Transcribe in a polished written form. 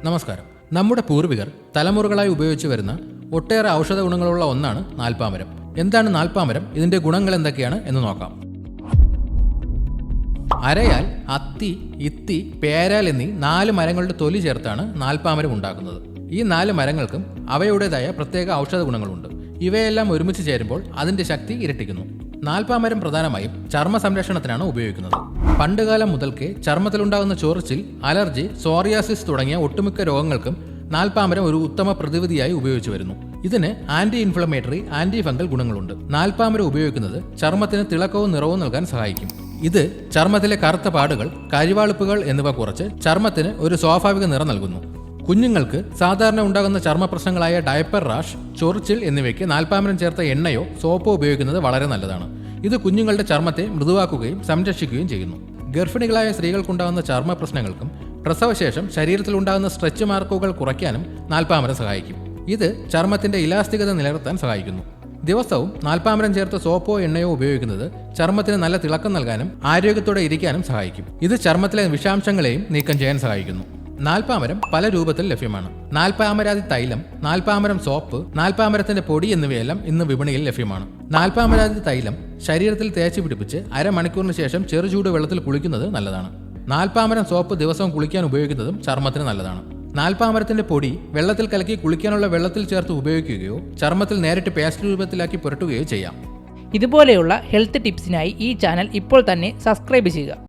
നമസ്കാരം. നമ്മുടെ പൂർവികർ തലമുറകളായി ഉപയോഗിച്ചു വരുന്ന ഒട്ടേറെ ഔഷധ ഗുണങ്ങളുള്ള ഒന്നാണ് നാൽപ്പാമരം. എന്താണ് നാൽപ്പാമരം, ഇതിന്റെ ഗുണങ്ങൾ എന്തൊക്കെയാണ് എന്ന് നോക്കാം. അരയാൽ, അത്തി, ഇത്തി, പേരാൽ എന്നീ 4 മരങ്ങളുടെ തൊലി ചേർത്താണ് നാൽപ്പാമരം ഉണ്ടാക്കുന്നത്. ഈ 4 മരങ്ങൾക്കും അവയുടേതായ പ്രത്യേക ഔഷധ ഗുണങ്ങളുണ്ട്. ഇവയെല്ലാം ഒരുമിച്ച് ചേരുമ്പോൾ അതിന്റെ ശക്തി ഇരട്ടിക്കുന്നു. നാൽപ്പാമരം പ്രധാനമായും ചർമ്മ സംരക്ഷണത്തിനാണ് ഉപയോഗിക്കുന്നത്. പണ്ടുകാലം മുതൽക്കേ ചർമ്മത്തിലുണ്ടാകുന്ന ചൊറിച്ചിൽ, അലർജി, സോറിയാസിസ് തുടങ്ങിയ ഒട്ടുമിക്ക രോഗങ്ങൾക്കും നാൽപ്പാമരം ഒരു ഉത്തമ പ്രതിവിധിയായി ഉപയോഗിച്ചു വരുന്നു. ഇതിന് ആന്റി ഇൻഫ്ലമേറ്ററി, ആന്റി ഫംഗൽ ഗുണങ്ങളുണ്ട്. നാൽപ്പാമരം ഉപയോഗിക്കുന്നത് ചർമ്മത്തിന് തിളക്കവും നിറവും നൽകാൻ സഹായിക്കും. ഇത് ചർമ്മത്തിലെ കറുത്ത പാടുകൾ, കരിവാളിപ്പുകൾ എന്നിവ കുറച്ച് ചർമ്മത്തിന് ഒരു സ്വാഭാവിക നിറം നൽകുന്നു. കുഞ്ഞുങ്ങൾക്ക് സാധാരണ ഉണ്ടാകുന്ന ചർമ്മ പ്രശ്നങ്ങളായ ഡയപ്പർ റാഷ്, ചൊറിച്ചിൽ എന്നിവയ്ക്ക് നാൽപ്പാമരം ചേർത്ത എണ്ണയോ സോപ്പോ ഉപയോഗിക്കുന്നത് വളരെ നല്ലതാണ്. ഇത് കുഞ്ഞുങ്ങളുടെ ചർമ്മത്തെ മൃദുവാക്കുകയും സംരക്ഷിക്കുകയും ചെയ്യുന്നു. ഗർഭിണികളായ സ്ത്രീകൾക്കുണ്ടാകുന്ന ചർമ്മ പ്രശ്നങ്ങൾക്കും പ്രസവശേഷം ശരീരത്തിലുണ്ടാകുന്ന സ്ട്രെച്ച് മാർക്കുകൾ കുറയ്ക്കാനും നാൽപ്പാമരം സഹായിക്കും. ഇത് ചർമ്മത്തിന്റെ ഇലാസ്തികത നിലനിർത്താൻ സഹായിക്കുന്നു. ദിവസവും നാൽപ്പാമരം ചേർത്ത് സോപ്പോ എണ്ണയോ ഉപയോഗിക്കുന്നത് ചർമ്മത്തിന് നല്ല തിളക്കം നൽകാനും ആരോഗ്യത്തോടെ ഇരിക്കാനും സഹായിക്കും. ഇത് ചർമ്മത്തിലെ വിഷാംശങ്ങളെയും നീക്കം ചെയ്യാൻ സഹായിക്കുന്നു. നാൽപ്പാമരം പല രൂപത്തിൽ ലഭ്യമാണ്. നാൽപ്പാമരാതി തൈലം, നാൽപ്പാമരം സോപ്പ്, നാൽപ്പാമരത്തിന്റെ പൊടി എന്നിവയെല്ലാം ഇന്ന് വിപണിയിൽ ലഭ്യമാണ്. നാൽപ്പാമരാതി തൈലം ശരീരത്തിൽ തേച്ച് പിടിപ്പിച്ച് അരമണിക്കൂറിന് ശേഷം ചെറുചൂട് വെള്ളത്തിൽ കുളിക്കുന്നത് നല്ലതാണ്. നാൽപ്പാമരം സോപ്പ് ദിവസവും കുളിക്കാൻ ഉപയോഗിക്കുന്നതും ചർമ്മത്തിന് നല്ലതാണ്. നാൽപ്പാമരത്തിന്റെ പൊടി വെള്ളത്തിൽ കലക്കി കുളിക്കാനുള്ള വെള്ളത്തിൽ ചേർത്ത് ഉപയോഗിക്കുകയോ ചർമ്മത്തിൽ നേരിട്ട് പേസ്റ്റ് രൂപത്തിലാക്കി പുരട്ടുകയോ ചെയ്യാം. ഇതുപോലെയുള്ള ഹെൽത്ത് ടിപ്സിനായി ഈ ചാനൽ ഇപ്പോൾ തന്നെ സബ്സ്ക്രൈബ് ചെയ്യുക.